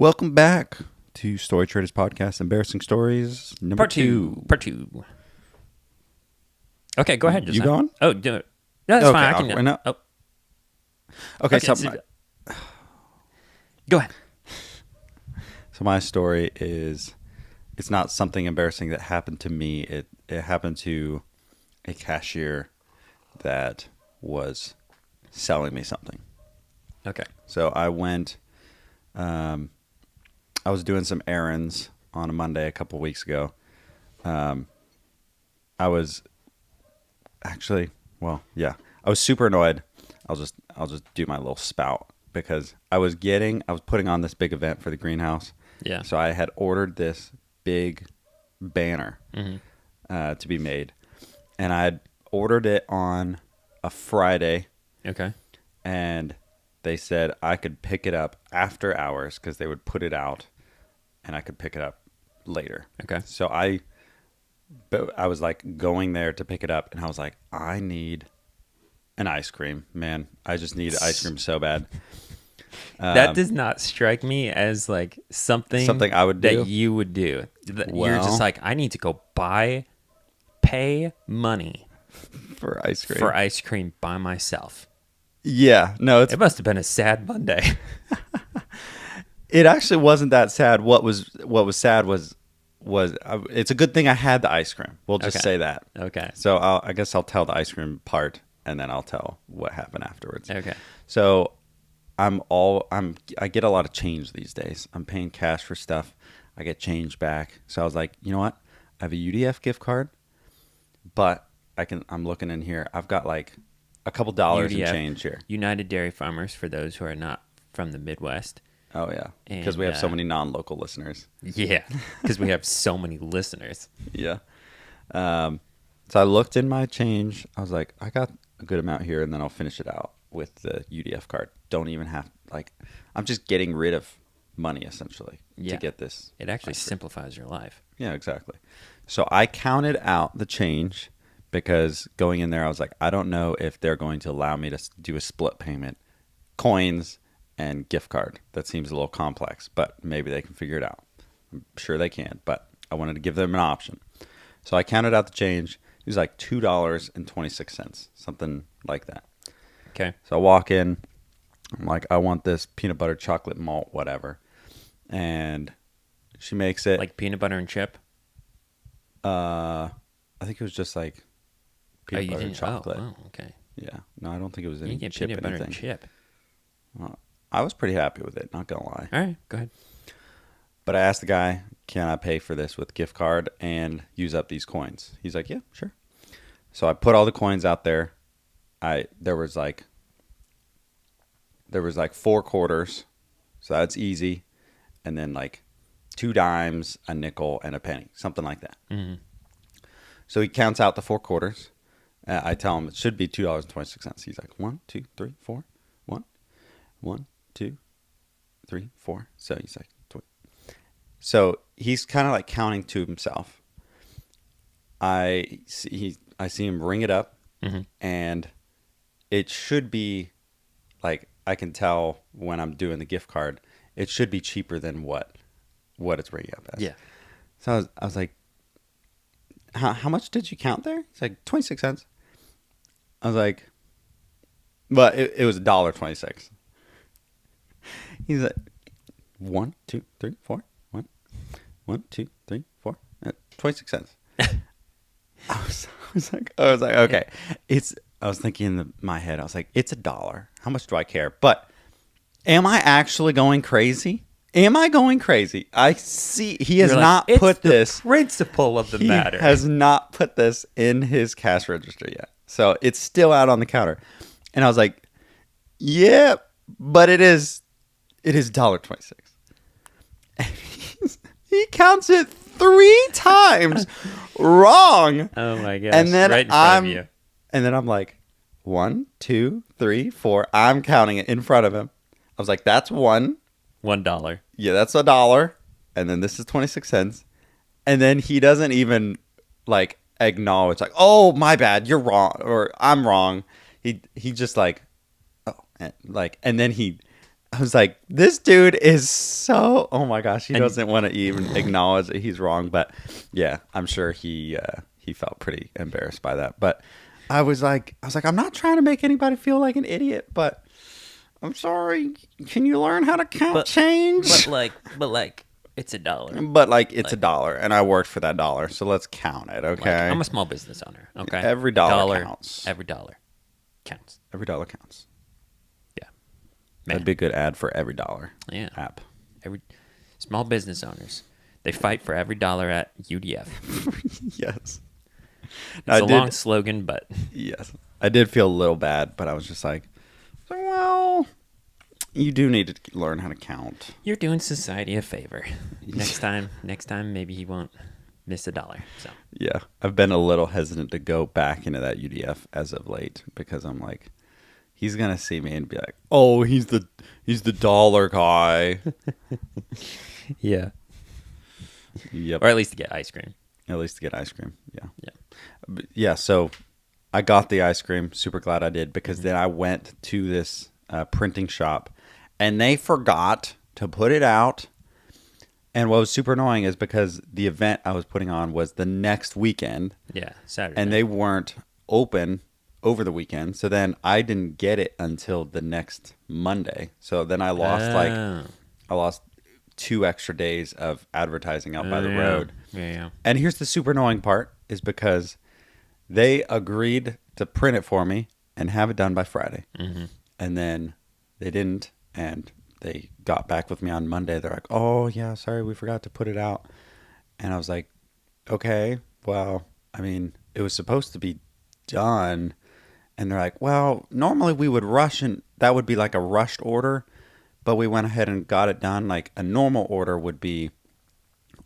Welcome back to Story Traders Podcast, Embarrassing Stories, number Part two. Part two. Okay, go ahead. You going? Oh, do it. No, that's fine. I can. Okay, so go ahead. So my story is, it's not something embarrassing that happened to me. It happened to a cashier that was selling me something. Okay. So I went, I was doing some errands on a Monday a couple weeks ago. I was super annoyed. I'll just do my little spout because I was putting on this big event for the greenhouse. Yeah. So I had ordered this big banner to be made, and I had ordered it on a Friday. Okay. And they said I could pick it up after hours because they would put it out, and I could pick it up later. Okay. So I was like going there to pick it up, and I was like, I need an ice cream, man. I just need ice cream so bad. That does not strike me as like something I would do. that you would do. You're just like, I need to go pay money for ice cream by myself. Yeah, no, it must have been a sad Monday. It actually wasn't that sad. What was sad was it's a good thing I had the ice cream. We'll just say that. Okay. So I guess I'll tell the ice cream part, and then I'll tell what happened afterwards. Okay. So I get a lot of change these days. I'm paying cash for stuff. I get change back. So I was like, you know what? I have a UDF gift card, but I'm looking in here. I've got like a couple dollars in change here. United Dairy Farmers, for those who are not from the Midwest. Oh, yeah. Because we have so many non-local listeners. Yeah, because we have so many listeners. Yeah. So I looked in my change. I was like, I got a good amount here, and then I'll finish it out with the UDF card. Don't even have, I'm just getting rid of money, essentially, to get this. It actually simplifies your life. Yeah, exactly. So I counted out the change because going in there, I was like, I don't know if they're going to allow me to do a split payment, coins and gift card. That seems a little complex, but maybe they can figure it out. I'm sure they can, but I wanted to give them an option. So I counted out the change. It was like $2.26, something like that. Okay. So I walk in. I'm like, I want this peanut butter chocolate malt, whatever. And she makes it. Like peanut butter and chip? I think it was just like peanut butter and chocolate. Oh, okay. Yeah. No, I don't think it was any chip peanut butter and chip. Well, I was pretty happy with it, not going to lie. All right, go ahead. But I asked the guy, can I pay for this with gift card and use up these coins? He's like, yeah, sure. So I put all the coins out there. There was like 4 quarters, so that's easy. And then like 2 dimes, a nickel, and a penny, something like that. Mm-hmm. So he counts out the 4 quarters. I tell him it should be $2.26. He's like, 1, 2, 3, 4. 1, 2, 3, 4. So he's like, 20. So he's kind of like counting to himself. I see him ring it up, and it should be like, I can tell when I'm doing the gift card, it should be cheaper than what it's ringing up as. Yeah. So I was like, how much did you count there? It's like 26 cents. I was like, but it was $1.26. He's like, 1, 2, 3, 4. 1, 2, 3, 4. 26 cents. I was like, okay. I was thinking in my head, I was like, it's $1. How much do I care? But am I actually going crazy? I see he has not put this. Principle of the matter. He has not put this in his cash register yet. So it's still out on the counter. And I was like, yeah, but it is $1.26. He counts it 3 times wrong. Oh my gosh. And then right in front of you. And then I'm like, 1, 2, 3, 4. I'm counting it in front of him. I was like, that's $1. Yeah, that's $1. And then this is 26 cents. And then he doesn't even like acknowledge, like, oh, my bad, you're wrong, or I'm wrong. He just like, oh, and then he I was like, this dude is so. Oh my gosh, he And- doesn't want to even acknowledge that he's wrong. But yeah, I'm sure he felt pretty embarrassed by that. But I was like, I'm not trying to make anybody feel like an idiot, but I'm sorry. Can you learn how to count change? But like, it's $1. But like, it's $1, and I worked for that dollar, so let's count it, okay? Like, I'm a small business owner. Okay, Every dollar counts. Every dollar counts. Every dollar counts. Yeah, That'd be a good ad for every dollar. Yeah. App. Every small business owners, they fight for every dollar at UDF. Yes. It's a long slogan, but yes, I did feel a little bad, but I was just like, well, you do need to learn how to count. you're doing society a favor. Next time, maybe he won't miss $1. So Yeah, I've been a little hesitant to go back into that UDF as of late because I'm like, he's gonna see me and be like, oh, he's the dollar guy. yeah, Yep. or at least to get ice cream. At least to get ice cream. Yeah. Yeah. But yeah. So I got the ice cream. Super glad I did because then I went to this printing shop and they forgot to put it out. And what was super annoying is because the event I was putting on was the next weekend. Yeah, Saturday. And they weren't open over the weekend. So then I didn't get it until the next Monday. So then I lost 2 extra days of advertising out by the road. Yeah. And here's the super annoying part is because they agreed to print it for me and have it done by Friday. Mm-hmm. And then they didn't. And they got back with me on Monday. They're like, oh, yeah, sorry, we forgot to put it out. And I was like, okay, well, I mean, it was supposed to be done. And they're like, well, normally we would rush and that would be like a rushed order. But we went ahead and got it done. Like a normal order would be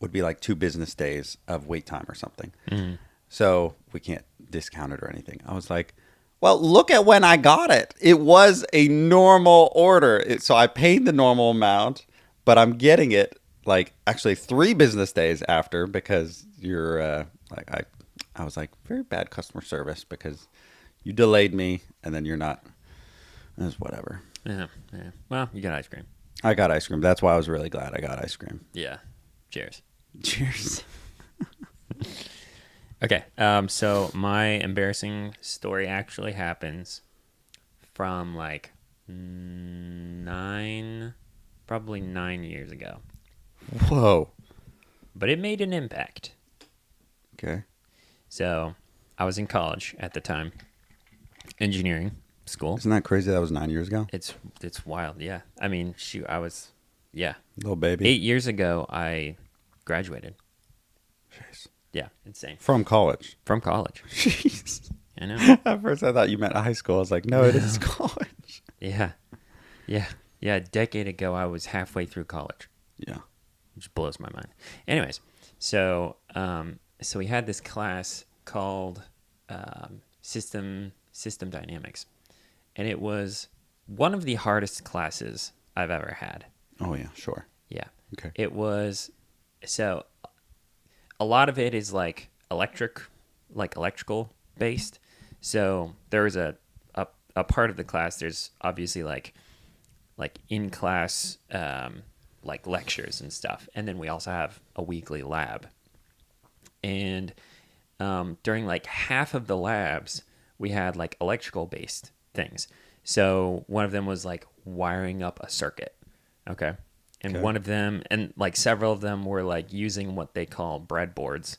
like 2 business days of wait time or something. Mm-hmm. So we can't discount it or anything. I was like, well, look at when I got it. It was a normal order. So I paid the normal amount, but I'm getting it like actually 3 business days after because you're I was like, very bad customer service because you delayed me and then you're not. It's whatever. Yeah. Well, you got ice cream. I got ice cream. That's why I was really glad I got ice cream. Yeah. Cheers. Cheers. Okay. So my embarrassing story actually happens from like probably 9 years ago. Whoa. But it made an impact. Okay. So I was in college at the time, engineering school. Isn't that crazy? That was 9 years ago. It's wild. Yeah. I mean, shoot, Little baby. 8 years ago, I graduated. Jeez. Yeah, insane. From college. From college. Jeez. I know. At first I thought you meant high school. I was like, no, it is college. Yeah. A decade ago, I was halfway through college. Yeah. Which blows my mind. Anyways, so we had this class called System Dynamics, and it was one of the hardest classes I've ever had. Oh, yeah, sure. Yeah. Okay. It was, so a lot of it is like electrical based. So there was a part of the class, there's obviously like in class, like lectures and stuff. And then we also have a weekly lab. And during like half of the labs, we had like electrical based things. So one of them was like wiring up a circuit. Okay. And one of them, and like several of them were like using what they call breadboards,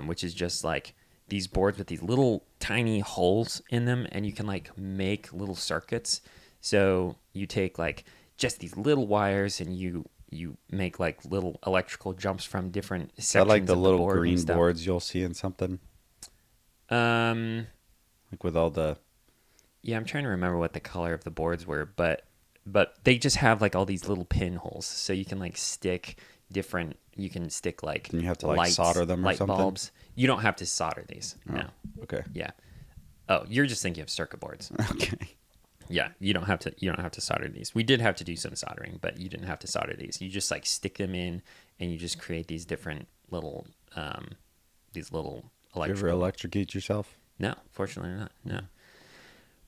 which is just like these boards with these little tiny holes in them, and you can like make little circuits. So you take like just these little wires and you make like little electrical jumps from different sections. Is that like the of little board green boards you'll see in something? Like with all the... Yeah, I'm trying to remember what the color of the boards were, but they just have like all these little pinholes, so you can like stick different. You can stick like. And you have to like lights, solder them or light something. bulbs. You don't have to solder these. Oh, No. Okay. Yeah. Oh, you're just thinking of circuit boards. Okay. Yeah, you don't have to solder these. We did have to do some soldering, but you didn't have to solder these. You just like stick them in, and you just create these different little electrical. You ever electrocute yourself? No, fortunately not. No.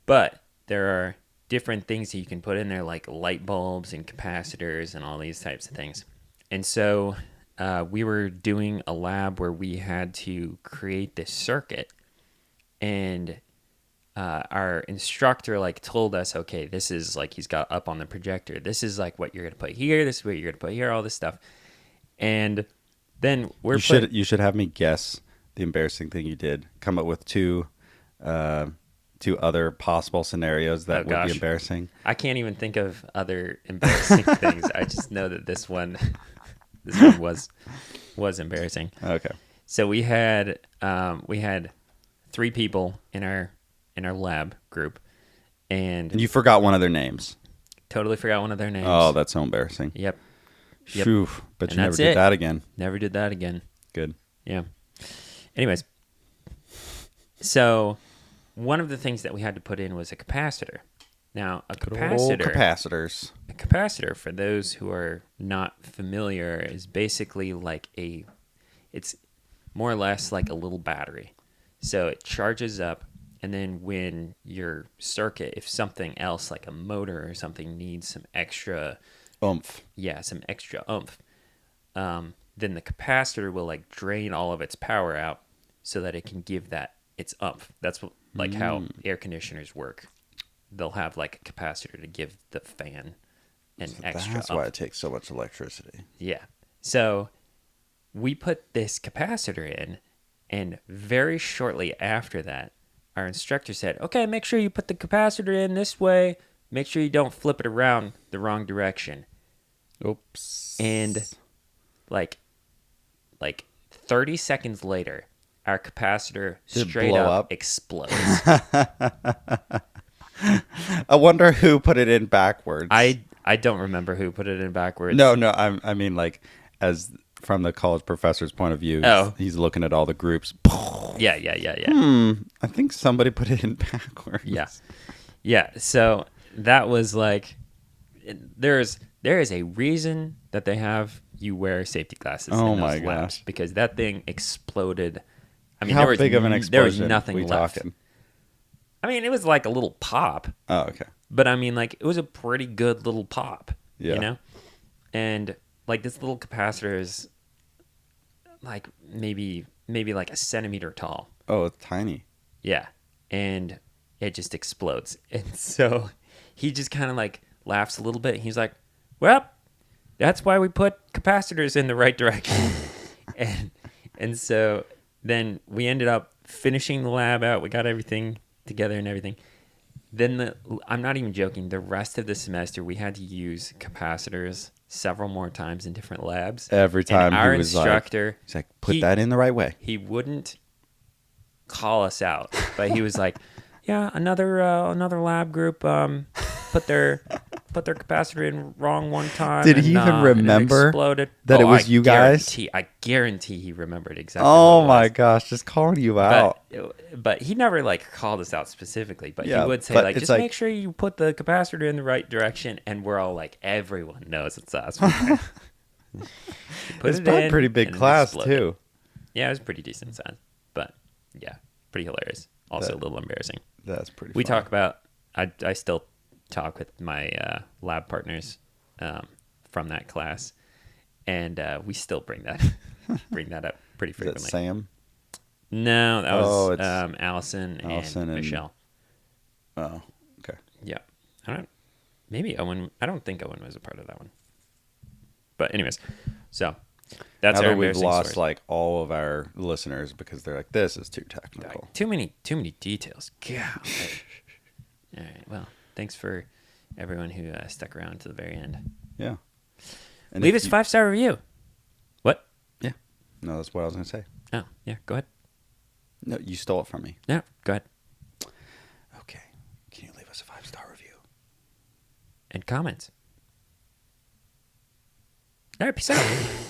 But there are different things that you can put in there, like light bulbs and capacitors and all these types of things. And so we were doing a lab where we had to create this circuit, and our instructor like told us, okay, this is like, he's got up on the projector, this is like what you're gonna put here, this is what you're gonna put here, all this stuff. And then you should have me guess the embarrassing thing you did. Come up with two other possible scenarios that would be embarrassing. I can't even think of other embarrassing things. I just know that this one was embarrassing. Okay. So we had 3 people in our lab group, and you forgot one of their names. Totally forgot one of their names. Oh, that's so embarrassing. Yep. Phew, but you never did that again. Never did that again. Good. Yeah. Anyways, so one of the things that we had to put in was a capacitor. Now, capacitors. A capacitor, for those who are not familiar, is basically like it's more or less like a little battery. So it charges up, and then when your circuit, if something else like a motor or something needs some extra oomph. Yeah, some extra oomph. Then the capacitor will like drain all of its power out so that it can give that its oomph. That's like how air conditioners work. They'll have like a capacitor to give the fan an extra That's oomph. why it takes so much electricity. Yeah. So we put this capacitor in, and very shortly after that, our instructor said, okay, make sure you put the capacitor in this way. Make sure you don't flip it around the wrong direction. Oops. And like 30 seconds later, our capacitor straight up explodes. I wonder who put it in backwards. I don't remember who put it in backwards. No, I mean like as from the college professor's point of view. Oh. He's looking at all the groups. Yeah. I think somebody put it in backwards. Yeah. So that was like, there is a reason that they have you wear safety glasses in those labs, because that thing exploded. I mean, how big of an explosion? There was nothing we left. Talking? I mean, it was like a little pop. Oh, okay. But I mean, like, it was a pretty good little pop. Yeah. You know? And like this little capacitor is like maybe like a centimeter tall. Oh, it's tiny. Yeah. And it just explodes. And so he just kind of like laughs a little bit. He's like, well, that's why we put capacitors in the right direction. and so then we ended up finishing the lab out. We got everything together and everything. Then I'm not even joking, the rest of the semester we had to use capacitors several more times in different labs. Every time and our he was instructor, he's like, put that in the right way. He wouldn't call us out, but he was like, yeah, another lab group put their capacitor in wrong one time. Did he even remember exploded. that it was you guys? I guarantee he remembered exactly. Oh my gosh, just calling you out. But he never like called us out specifically. But Yeah, he would say but like, it's just like- make sure you put the capacitor in the right direction, and we're all like, everyone knows it's us. It's probably a pretty big class too. Yeah, it was pretty decent size, but yeah, pretty hilarious. Also a little embarrassing. That's pretty. We funny. talk about. I still talk with my lab partners from that class, and we still bring that up pretty Is frequently. that Sam? No, that was it's Allison and Michelle. Oh, okay. Yeah, maybe Owen. I don't think Owen was a part of that one. But anyways, so that's now our that we've embarrassing lost stories. like all of our listeners because they're like, this is too technical. Too many details. God. All right. Well, thanks for everyone who stuck around to the very end. Yeah. And Leave us a 5-star review. What? Yeah. No, that's what I was gonna say. Oh, yeah. Go ahead. No, you stole it from me. No, go ahead. Okay. Can you leave us a 5-star review? And comments. All right. Peace out.